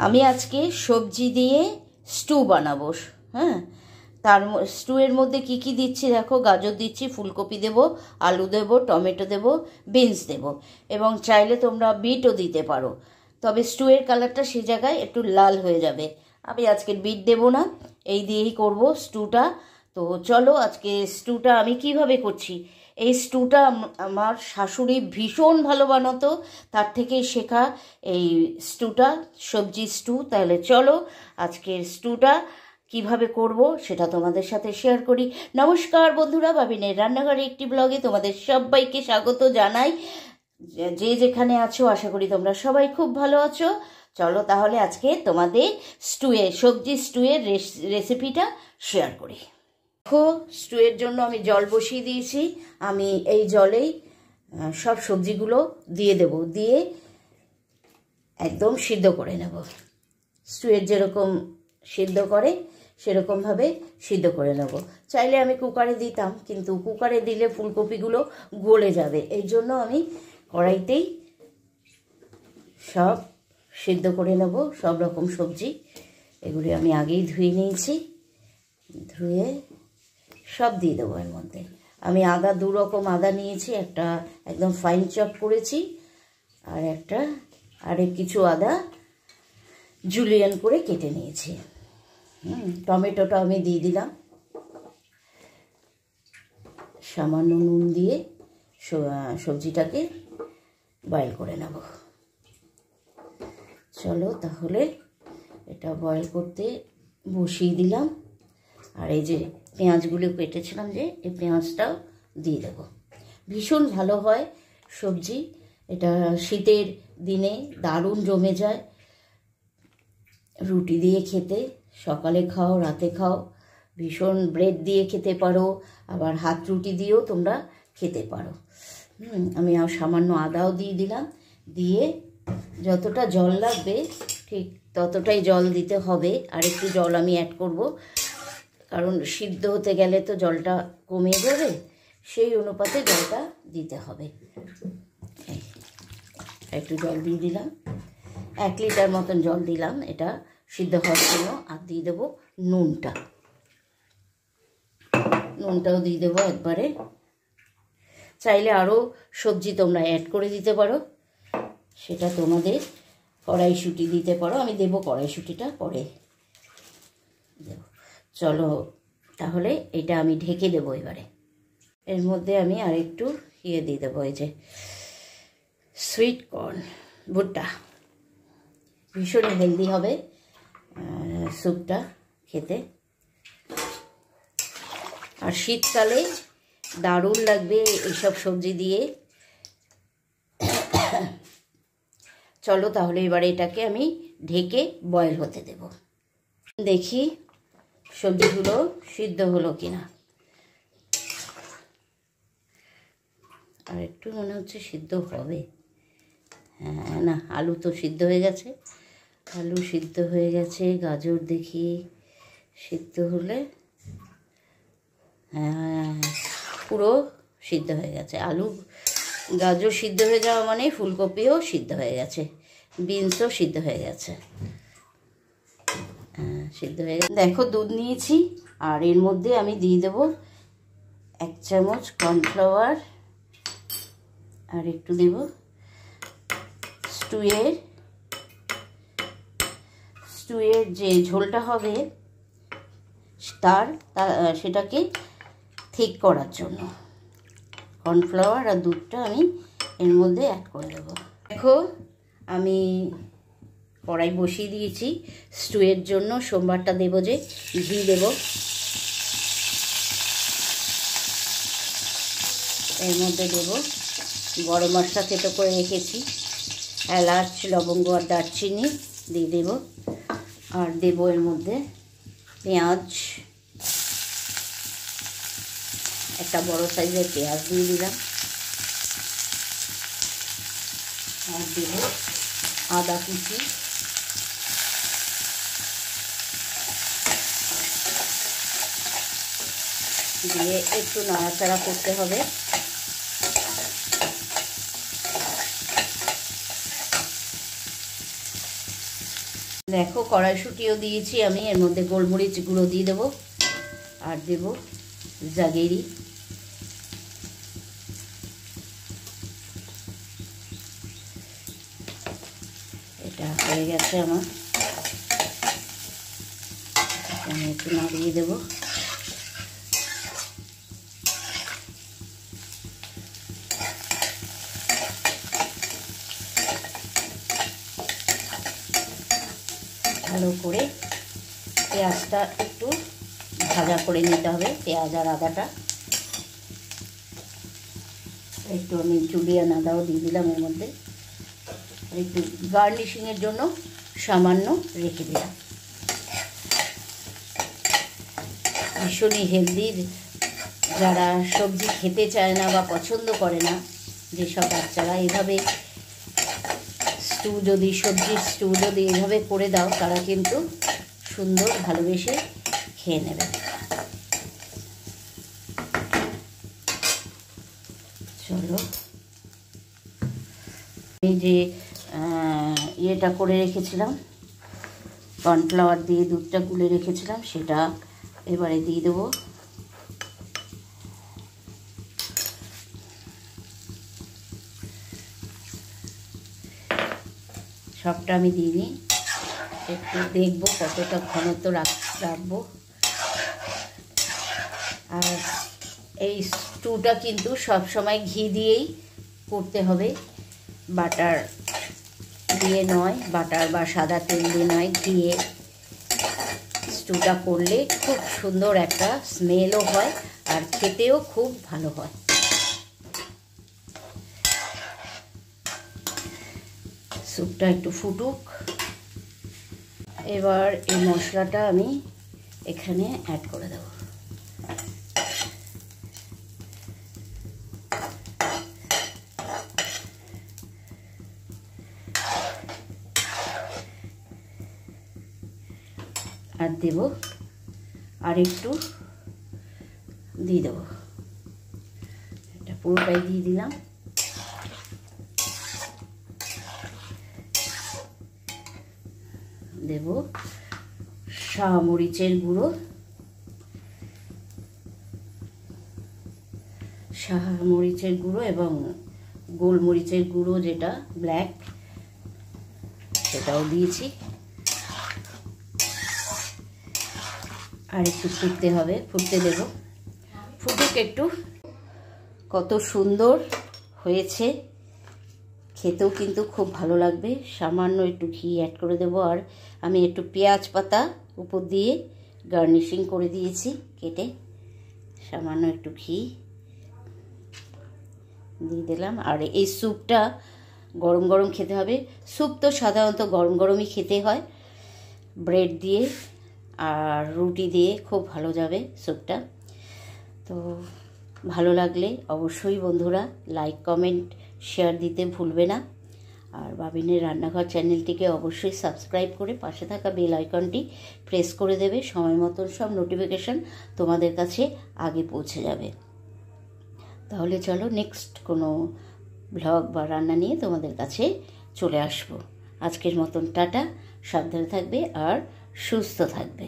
আমি আজকে সবজি দিয়ে স্টু বানাবো। হ্যাঁ, তার স্টুয়ের মধ্যে কি কি দিচ্ছি দেখো। গাজর দিচ্ছি, ফুলকপি দেব, আলু দেব, টমেটো দেব, বিনস দেব, এবং চাইলে তোমরা বিটও দিতে পারো। তবে স্টুয়ের কালারটা সেই জায়গায় একটু লাল হয়ে যাবে। আমি আজকে বিট দেব না, এই দিয়েই করব স্টুটা। তো চলো আজকে স্টুটা আমি কিভাবে করছি। এই স্টুটা আমার শাশুড়ি ভীষণ ভালো বানাতো, তার থেকেই শেখা এই স্টুটা, সবজি স্টু। তাহলে চলো আজকের স্টুটা কিভাবে করব সেটা তোমাদের সাথে শেয়ার করি। নমস্কার বন্ধুরা, বাবিনের রান্নাঘরে একটি ব্লগে তোমাদের সবাইকে স্বাগত জানাই। যে যেখানে আছো আশা করি তোমরা সবাই খুব ভালো আছো। চলো তাহলে আজকে তোমাদের সবজি স্টুয়ের রেসিপিটা শেয়ার করি। দেখো, স্টুয়ের জন্য আমি জল বসিয়ে দিয়েছি। আমি এই জলেই সব সবজিগুলো দিয়ে দেব, দিয়ে একদম সিদ্ধ করে নেব। স্টুয়ের যেরকম সিদ্ধ করে সেরকমভাবে সিদ্ধ করে নেব। চাইলে আমি কুকারে দিতাম, কিন্তু কুকারে দিলে ফুলকপিগুলো গলে যাবে। এই জন্য আমি কড়াইতেই সব সিদ্ধ করে নেব। সব রকম সবজি এগুলি আমি আগেই ধুয়ে নিয়েছি, ধুয়ে সব দিয়ে দেবো এর মধ্যে। আমি আদা 2 রকম আদা নিয়েছি, একটা একদম ফাইন চপ করেছি, আর একটা কিছু আদা জুলিয়ান করে কেটে নিয়েছি। টমেটোটা আমি দিয়ে দিলাম। সামান্য নুন দিয়ে সবজিটাকে বয়েল করে নেব। চলো তাহলে এটা বয়েল করতে বসিয়ে দিলাম। আর এই যে পেঁয়াজগুলো কেটেছিলাম, যে এই পেঁয়াজটাও দিয়ে দেবো। ভীষণ ভালো হয় সবজি এটা, শীতের দিনে দারুণ জমে যায়। রুটি দিয়ে খেতে, সকালে খাও, রাতে খাও, ভীষণ ব্রেড দিয়ে খেতে পারো, আবার হাত রুটি দিয়েও তোমরা খেতে পারো। আমি আর সামান্য আদাও দিয়ে দিলাম। দিয়ে যতটা জল লাগবে ঠিক ততটাই জল দিতে হবে। আর একটু জল আমি অ্যাড করব, কারণ সিদ্ধ হতে গেলে তো জলটা কমে যাবে, সেই অনুপাতে জলটা দিতে হবে। একটু জল দিয়ে দিলাম, 1 লিটার মতন জল দিলাম এটা সিদ্ধ হওয়ার জন্য। আর দিয়ে দেবো নুনটাও দিয়ে দেবো একবারে। চাইলে আরও সবজি তোমরা অ্যাড করে দিতে পারো, সেটা তোমাদের। কড়াইশুঁটি দিতে পারো, আমি দেবো কড়াইশুঁটিটা পরে দেব। চলো তাহলে এটা আমি ঢেকে দেবো। এবারে এর মধ্যে আমি আর একটু দিয়ে দেবো, এই যে সুইট কর্ন, ভুট্টা। ভীষণ হেলদি হবে স্যুপটা খেতে, আর শীতকালে দারুণ লাগবে এইসব সবজি দিয়ে। চলো তাহলে এবারে এটাকে আমি ঢেকে বয়েল হতে দেব। দেখি সবজিগুলো সিদ্ধ হলো কিনা। আর একটু মনে হচ্ছে সিদ্ধ হবে। হ্যাঁ, না, আলু তো সিদ্ধ হয়ে গেছে, আলু সিদ্ধ হয়ে গেছে। গাজর দেখি সিদ্ধ হলে, হ্যাঁ পুরো সিদ্ধ হয়ে গেছে। আলু গাজর সিদ্ধ হয়ে যাওয়া মানে ফুলকপিও সিদ্ধ হয়ে গেছে, বিনসও সিদ্ধ হয়ে গেছে। সিদ্ধ হয়ে গেছে। দেখো, দুধ নিয়েছি, আর এর মধ্যে আমি দিয়ে দেবো 1 চামচ কর্নফ্লাওয়ার, আর একটু দেব স্টুয়ের যে ঝোলটা হবে সেটাকে ঠিক করার জন্য কর্নফ্লাওয়ার আর দুধটা আমি এর মধ্যে অ্যাড করে দেবো। দেখো, আমি কড়াই বসিয়ে দিয়েছি স্টুয়ের জন্য। সোমবারটা দেবো, যে ঘি দেব। এর মধ্যে দেব গরম মশলা থেতো করে রেখেছি, এলাচ, লবঙ্গ আর দারচিনি দিয়ে দেব। আর দেব এর মধ্যে পেঁয়াজ, একটা বড় সাইজের পেঁয়াজ দিয়ে দিলাম। আর দেব আদা কুচি, দিয়ে একটু নাড়াচাড়া করতে হবে। দেখো কড়াইশুঁটিও দিয়েছি আমি, এর মধ্যে গোলমরিচ গুঁড়ো দিয়ে দেবো আর দেব জাগেরি। এটা হয়ে গেছে আমার, আমি একটু নাড়িয়ে দেবো। ভালো করে পেঁয়াজটা একটু ভাজা করে নিতে হবে, পেঁয়াজ আর আদাটা। একটু আমি জুলিয়ান আদাও দিয়ে দিলাম এর মধ্যে, একটু গার্নিশিংয়ের জন্য সামান্য রেখে দিলাম। ভীষণই হেলদি, যারা সবজি খেতে চায় না বা পছন্দ করে না, যেসব বাচ্চারা, এভাবে সবজির স্টু যদি এভাবে করে দাও, তারা কিন্তু সুন্দর ভালোবেসে খেয়ে নেবে। চলো, এই যে ইয়েটা করে রেখেছিলাম, কর্নফ্লাওয়ার দিয়ে দুধটা গুলে রেখেছিলাম, সেটা এবারে দিয়ে দেবো। সবটা আমি দিইনি, একটু দেখবো কতটা ঘনত্ব রাখবো। আর এই স্টুটা কিন্তু সব সময় ঘি দিয়েই করতে হবে, বাটার দিয়ে নয়, বাটার বা সাদা তেল দিয়ে নয়, ঘিয়ে স্টুটা করলে খুব সুন্দর একটা স্মেলও হয় আর খেতেও খুব ভালো হয়। স্যুপটা একটু ফুটুক, এবার এই মশলাটা আমি এখানে অ্যাড করে দেব। আর দেব, আর একটু দিয়ে দেবো, এটা পুরোটাই দিয়ে দিলাম। দেব শাহমরিচের গুঁড়ো, এবং গোলমরিচের গুঁড়ো, যেটা ব্ল্যাক, সেটাও দিয়েছি। আর একটু ফুটতে হবে, ফুটতে দেব, ফুটুক একটু। কত সুন্দর হয়েছে, খেতেও কিন্তু খুব ভালো লাগবে। সামান্য একটু ঘি অ্যাড করে দেব, আর আমি একটু পেঁয়াজ পাতা উপর দিয়ে গার্নিশিং করে দিয়েছি কেটে, সামান্য একটু ঘি দিয়ে দিলাম। আর এই স্যুপটা গরম গরম খেতে হবে। স্যুপ তো সাধারণত গরম গরমই খেতে হয়, ব্রেড দিয়ে আর রুটি দিয়ে খুব ভালো যাবে স্যুপটা। তো ভালো লাগলে অবশ্যই বন্ধুরা লাইক, কমেন্ট, শেয়ার দিতে ভুলবে না। আর বাবিনের রান্নাঘর চ্যানেলটিকে অবশ্যই সাবস্ক্রাইব করে পাশে থাকা বেল আইকনটি প্রেস করে দেবে, সময় মতন সব নোটিফিকেশান তোমাদের কাছে আগে পৌঁছে যাবে। তাহলে চলো, নেক্সট কোনো ব্লগ বা রান্না নিয়ে তোমাদের কাছে চলে আসবো। আজকের মতন টাটা, সাবধানে থাকবে আর সুস্থ থাকবে।